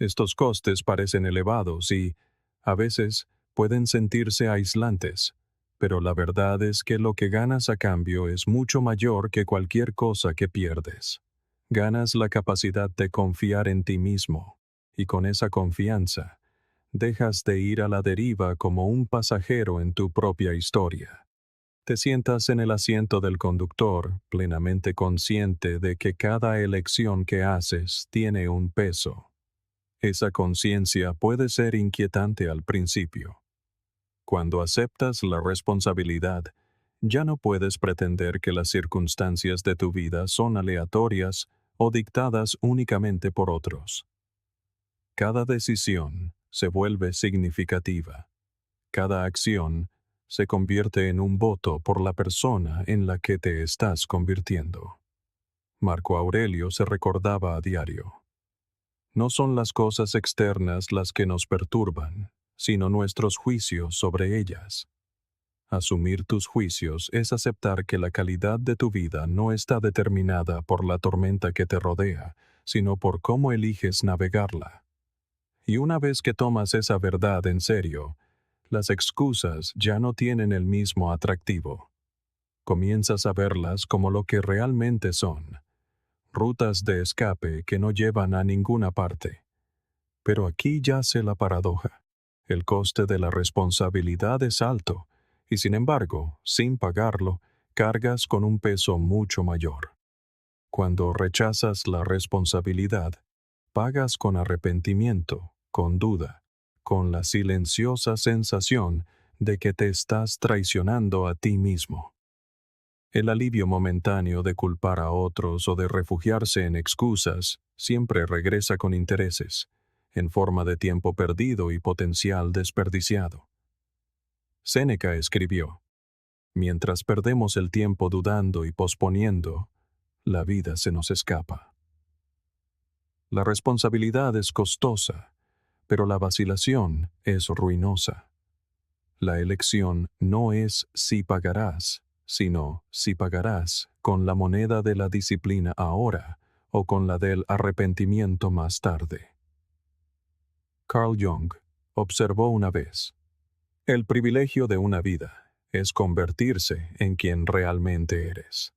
Estos costes parecen elevados y, a veces, pueden sentirse aislantes, pero la verdad es que lo que ganas a cambio es mucho mayor que cualquier cosa que pierdes. Ganas la capacidad de confiar en ti mismo, y con esa confianza, dejas de ir a la deriva como un pasajero en tu propia historia. Te sientas en el asiento del conductor, plenamente consciente de que cada elección que haces tiene un peso. Esa conciencia puede ser inquietante al principio. Cuando aceptas la responsabilidad, ya no puedes pretender que las circunstancias de tu vida son aleatorias o dictadas únicamente por otros. Cada decisión se vuelve significativa. Cada acción se convierte en un voto por la persona en la que te estás convirtiendo. Marco Aurelio se recordaba a diario: no son las cosas externas las que nos perturban, sino nuestros juicios sobre ellas. Asumir tus juicios es aceptar que la calidad de tu vida no está determinada por la tormenta que te rodea, sino por cómo eliges navegarla. Y una vez que tomas esa verdad en serio, las excusas ya no tienen el mismo atractivo. Comienzas a verlas como lo que realmente son: rutas de escape que no llevan a ninguna parte. Pero aquí yace la paradoja. El coste de la responsabilidad es alto, y sin embargo, sin pagarlo, cargas con un peso mucho mayor. Cuando rechazas la responsabilidad, pagas con arrepentimiento, con duda, con la silenciosa sensación de que te estás traicionando a ti mismo. El alivio momentáneo de culpar a otros o de refugiarse en excusas siempre regresa con intereses, en forma de tiempo perdido y potencial desperdiciado. Séneca escribió: mientras perdemos el tiempo dudando y posponiendo, la vida se nos escapa. La responsabilidad es costosa, pero la vacilación es ruinosa. La elección no es si pagarás, sino si pagarás con la moneda de la disciplina ahora o con la del arrepentimiento más tarde. Carl Jung observó una vez: el privilegio de una vida es convertirse en quien realmente eres.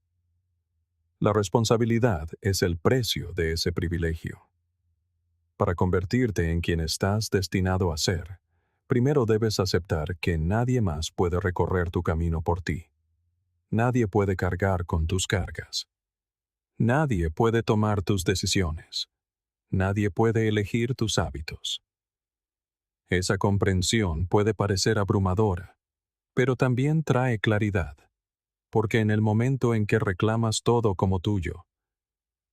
La responsabilidad es el precio de ese privilegio. Para convertirte en quien estás destinado a ser, primero debes aceptar que nadie más puede recorrer tu camino por ti. Nadie puede cargar con tus cargas. Nadie puede tomar tus decisiones. Nadie puede elegir tus hábitos. Esa comprensión puede parecer abrumadora, pero también trae claridad, porque en el momento en que reclamas todo como tuyo,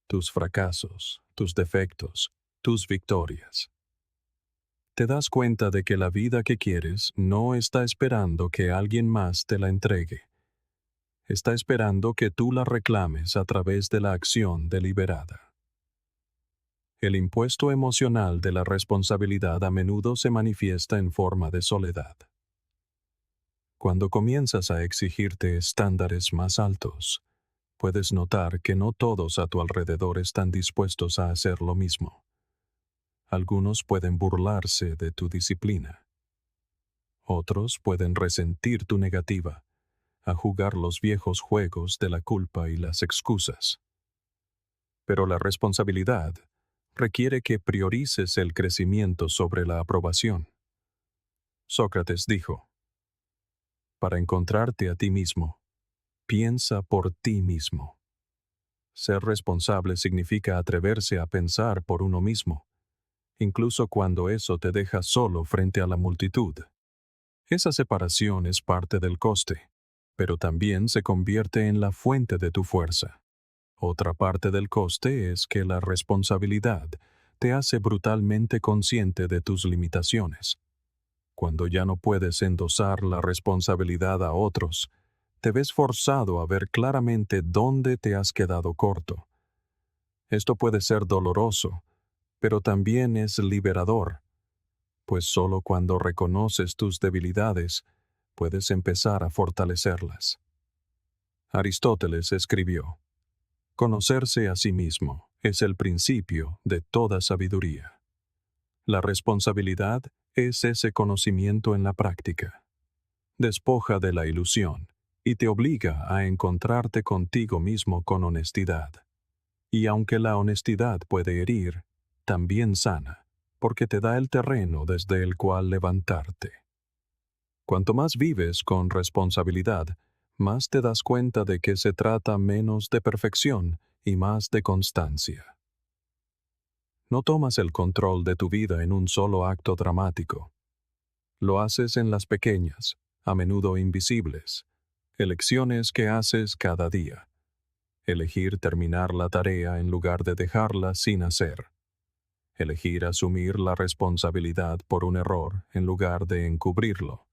tus fracasos, tus defectos, tus victorias, te das cuenta de que la vida que quieres no está esperando que alguien más te la entregue. Está esperando que tú la reclames a través de la acción deliberada. El impuesto emocional de la responsabilidad a menudo se manifiesta en forma de soledad. Cuando comienzas a exigirte estándares más altos, puedes notar que no todos a tu alrededor están dispuestos a hacer lo mismo. Algunos pueden burlarse de tu disciplina. Otros pueden resentir tu negativa, a jugar los viejos juegos de la culpa y las excusas. Pero la responsabilidad requiere que priorices el crecimiento sobre la aprobación. Sócrates dijo: para encontrarte a ti mismo, piensa por ti mismo. Ser responsable significa atreverse a pensar por uno mismo, incluso cuando eso te deja solo frente a la multitud. Esa separación es parte del coste, pero también se convierte en la fuente de tu fuerza. Otra parte del coste es que la responsabilidad te hace brutalmente consciente de tus limitaciones. Cuando ya no puedes endosar la responsabilidad a otros, te ves forzado a ver claramente dónde te has quedado corto. Esto puede ser doloroso, pero también es liberador, pues solo cuando reconoces tus debilidades puedes empezar a fortalecerlas. Aristóteles escribió: conocerse a sí mismo es el principio de toda sabiduría. La responsabilidad es ese conocimiento en la práctica. Despoja de la ilusión y te obliga a encontrarte contigo mismo con honestidad. Y aunque la honestidad puede herir, también sana, porque te da el terreno desde el cual levantarte. Cuanto más vives con responsabilidad, más te das cuenta de que se trata menos de perfección y más de constancia. No tomas el control de tu vida en un solo acto dramático. Lo haces en las pequeñas, a menudo invisibles, elecciones que haces cada día. Elegir terminar la tarea en lugar de dejarla sin hacer. Elegir asumir la responsabilidad por un error en lugar de encubrirlo.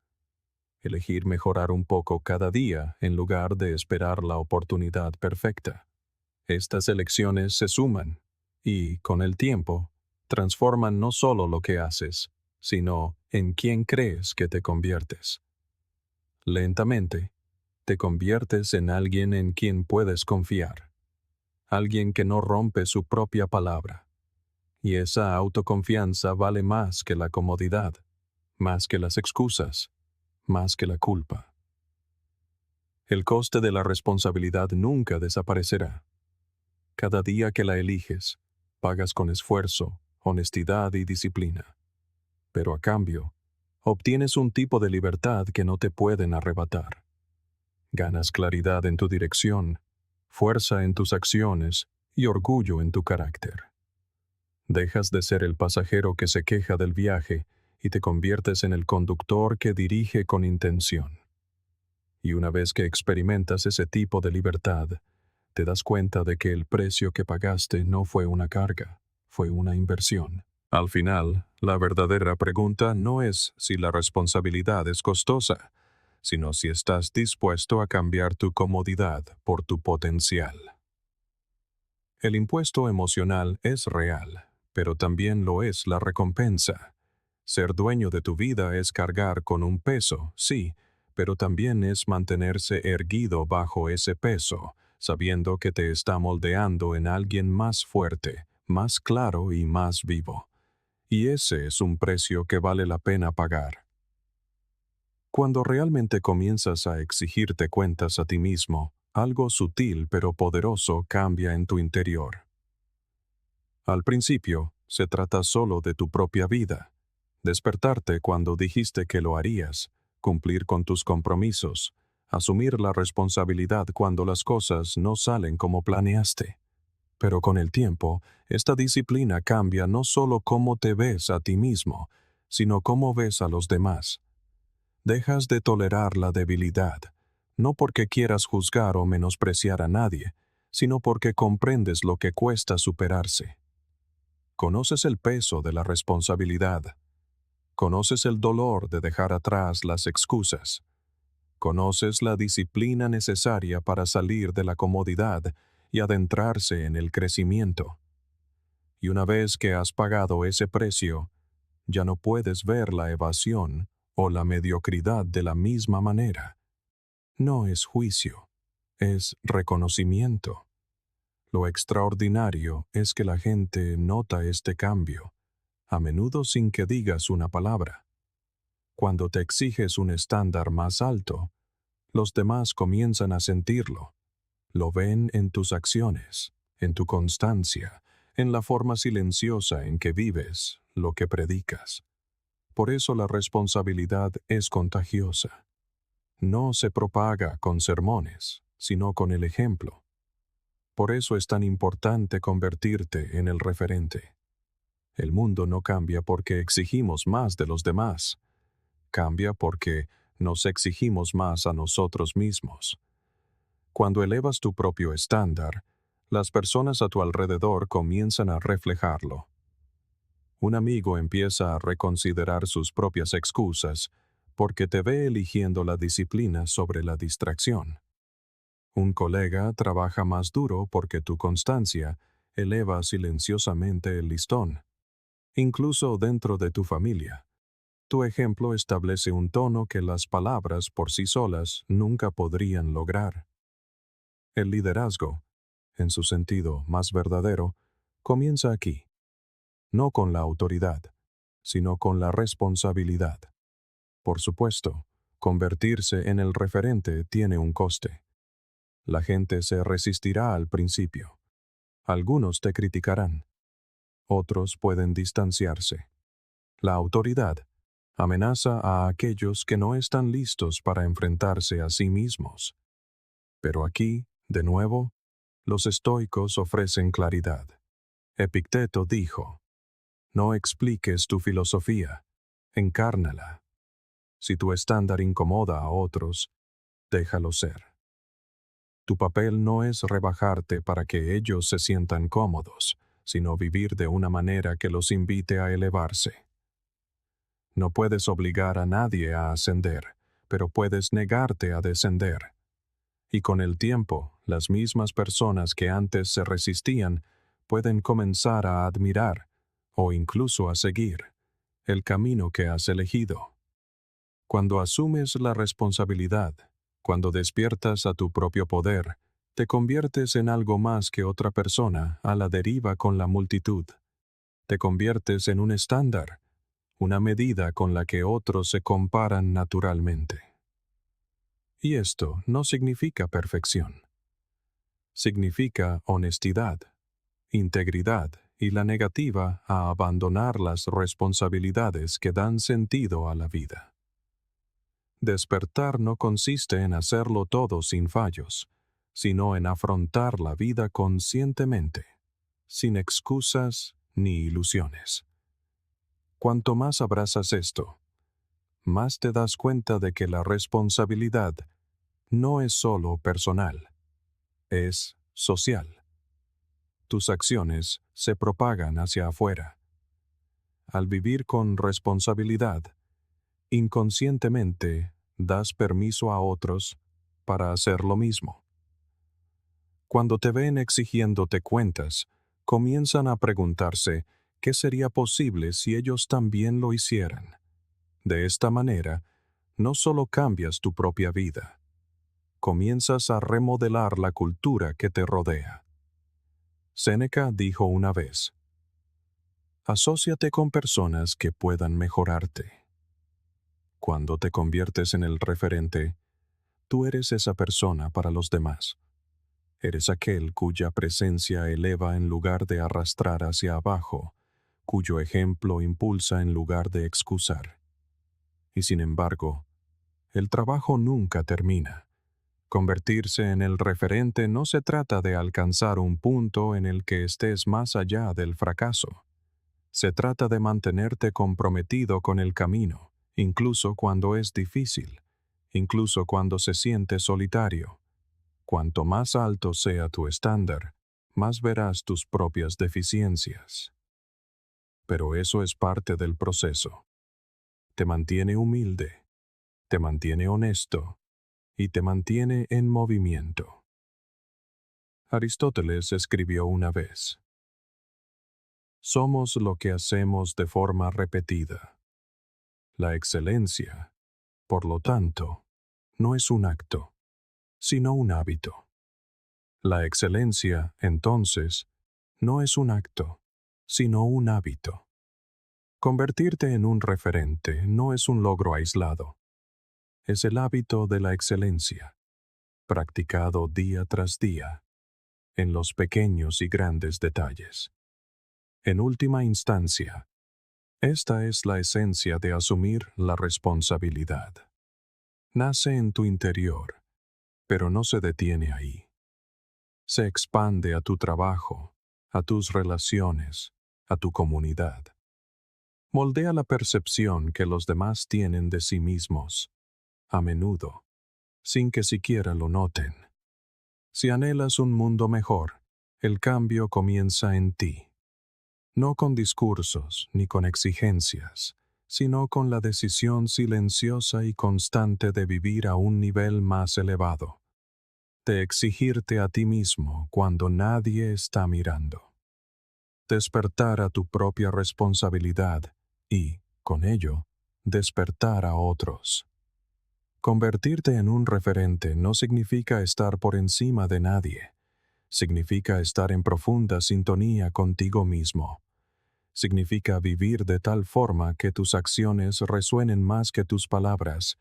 Elegir mejorar un poco cada día en lugar de esperar la oportunidad perfecta. Estas elecciones se suman y, con el tiempo, transforman no solo lo que haces, sino en quién crees que te conviertes. Lentamente, te conviertes en alguien en quien puedes confiar, alguien que no rompe su propia palabra. Y esa autoconfianza vale más que la comodidad, más que las excusas, más que la culpa. El coste de la responsabilidad nunca desaparecerá. Cada día que la eliges, pagas con esfuerzo, honestidad y disciplina. Pero a cambio, obtienes un tipo de libertad que no te pueden arrebatar. Ganas claridad en tu dirección, fuerza en tus acciones y orgullo en tu carácter. Dejas de ser el pasajero que se queja del viaje y te conviertes en el conductor que dirige con intención. Y una vez que experimentas ese tipo de libertad, te das cuenta de que el precio que pagaste no fue una carga, fue una inversión. Al final, la verdadera pregunta no es si la responsabilidad es costosa, sino si estás dispuesto a cambiar tu comodidad por tu potencial. El impuesto emocional es real, pero también lo es la recompensa. Ser dueño de tu vida es cargar con un peso, sí, pero también es mantenerse erguido bajo ese peso, sabiendo que te está moldeando en alguien más fuerte, más claro y más vivo. Y ese es un precio que vale la pena pagar. Cuando realmente comienzas a exigirte cuentas a ti mismo, algo sutil pero poderoso cambia en tu interior. Al principio, se trata solo de tu propia vida. Despertarte cuando dijiste que lo harías, cumplir con tus compromisos, asumir la responsabilidad cuando las cosas no salen como planeaste. Pero con el tiempo, esta disciplina cambia no solo cómo te ves a ti mismo, sino cómo ves a los demás. Dejas de tolerar la debilidad, no porque quieras juzgar o menospreciar a nadie, sino porque comprendes lo que cuesta superarse. Conoces el peso de la responsabilidad. Conoces el dolor de dejar atrás las excusas. Conoces la disciplina necesaria para salir de la comodidad y adentrarse en el crecimiento. Y una vez que has pagado ese precio, ya no puedes ver la evasión o la mediocridad de la misma manera. No es juicio, es reconocimiento. Lo extraordinario es que la gente nota este cambio, a menudo sin que digas una palabra. Cuando te exiges un estándar más alto, los demás comienzan a sentirlo. Lo ven en tus acciones, en tu constancia, en la forma silenciosa en que vives lo que predicas. Por eso la responsabilidad es contagiosa. No se propaga con sermones, sino con el ejemplo. Por eso es tan importante convertirte en el referente. El mundo no cambia porque exigimos más de los demás. Cambia porque nos exigimos más a nosotros mismos. Cuando elevas tu propio estándar, las personas a tu alrededor comienzan a reflejarlo. Un amigo empieza a reconsiderar sus propias excusas porque te ve eligiendo la disciplina sobre la distracción. Un colega trabaja más duro porque tu constancia eleva silenciosamente el listón. Incluso dentro de tu familia, tu ejemplo establece un tono que las palabras por sí solas nunca podrían lograr. El liderazgo, en su sentido más verdadero, comienza aquí, no con la autoridad, sino con la responsabilidad. Por supuesto, convertirse en el referente tiene un coste. La gente se resistirá al principio. Algunos te criticarán. Otros pueden distanciarse. La autoridad amenaza a aquellos que no están listos para enfrentarse a sí mismos. Pero aquí, de nuevo, los estoicos ofrecen claridad. Epicteto dijo: no expliques tu filosofía, encárnala. Si tu estándar incomoda a otros, déjalo ser. Tu papel no es rebajarte para que ellos se sientan cómodos, sino vivir de una manera que los invite a elevarse. No puedes obligar a nadie a ascender, pero puedes negarte a descender. Y con el tiempo, las mismas personas que antes se resistían pueden comenzar a admirar, o incluso a seguir, el camino que has elegido. Cuando asumes la responsabilidad, cuando despiertas a tu propio poder, te conviertes en algo más que otra persona a la deriva con la multitud. Te conviertes en un estándar, una medida con la que otros se comparan naturalmente. Y esto no significa perfección. Significa honestidad, integridad y la negativa a abandonar las responsabilidades que dan sentido a la vida. Despertar no consiste en hacerlo todo sin fallos, sino en afrontar la vida conscientemente, sin excusas ni ilusiones. Cuanto más abrazas esto, más te das cuenta de que la responsabilidad no es solo personal, es social. Tus acciones se propagan hacia afuera. Al vivir con responsabilidad, inconscientemente das permiso a otros para hacer lo mismo. Cuando te ven exigiéndote cuentas, comienzan a preguntarse qué sería posible si ellos también lo hicieran. De esta manera, no solo cambias tu propia vida, comienzas a remodelar la cultura que te rodea. Séneca dijo una vez: asóciate con personas que puedan mejorarte. Cuando te conviertes en el referente, tú eres esa persona para los demás. Eres aquel cuya presencia eleva en lugar de arrastrar hacia abajo, cuyo ejemplo impulsa en lugar de excusar. Y sin embargo, el trabajo nunca termina. Convertirse en el referente no se trata de alcanzar un punto en el que estés más allá del fracaso. Se trata de mantenerte comprometido con el camino, incluso cuando es difícil, incluso cuando se siente solitario. Cuanto más alto sea tu estándar, más verás tus propias deficiencias. Pero eso es parte del proceso. Te mantiene humilde, te mantiene honesto y te mantiene en movimiento. Aristóteles escribió una vez: somos lo que hacemos de forma repetida. La excelencia, por lo tanto, no es un acto, sino un hábito. La excelencia, entonces, no es un acto, sino un hábito. Convertirte en un referente no es un logro aislado. Es el hábito de la excelencia, practicado día tras día, en los pequeños y grandes detalles. En última instancia, esta es la esencia de asumir la responsabilidad. Nace en tu interior, pero no se detiene ahí. Se expande a tu trabajo, a tus relaciones, a tu comunidad. Moldea la percepción que los demás tienen de sí mismos, a menudo, sin que siquiera lo noten. Si anhelas un mundo mejor, el cambio comienza en ti. No con discursos ni con exigencias, sino con la decisión silenciosa y constante de vivir a un nivel más elevado, de exigirte a ti mismo cuando nadie está mirando. Despertar a tu propia responsabilidad y, con ello, despertar a otros. Convertirte en un referente no significa estar por encima de nadie. Significa estar en profunda sintonía contigo mismo. Significa vivir de tal forma que tus acciones resuenen más que tus palabras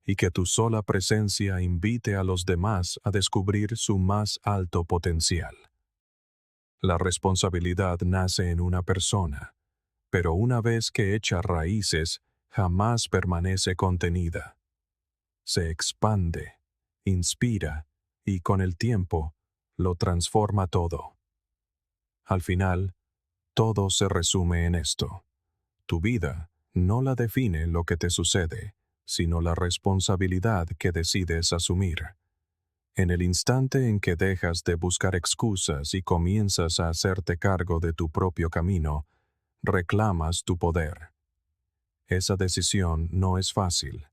y que tu sola presencia invite a los demás a descubrir su más alto potencial. La responsabilidad nace en una persona, pero una vez que echa raíces, jamás permanece contenida. Se expande, inspira y con el tiempo lo transforma todo. Al final, todo se resume en esto: tu vida no la define lo que te sucede, sino la responsabilidad que decides asumir. En el instante en que dejas de buscar excusas y comienzas a hacerte cargo de tu propio camino, reclamas tu poder. Esa decisión no es fácil,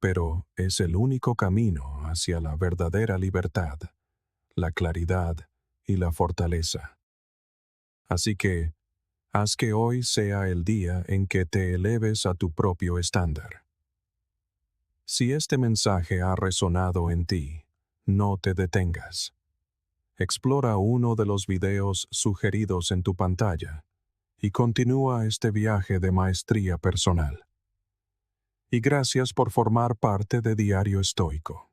pero es el único camino hacia la verdadera libertad, la claridad y la fortaleza. Así que, haz que hoy sea el día en que te eleves a tu propio estándar. Si este mensaje ha resonado en ti, no te detengas. Explora uno de los videos sugeridos en tu pantalla y continúa este viaje de maestría personal. Y gracias por formar parte de Diario Estoico.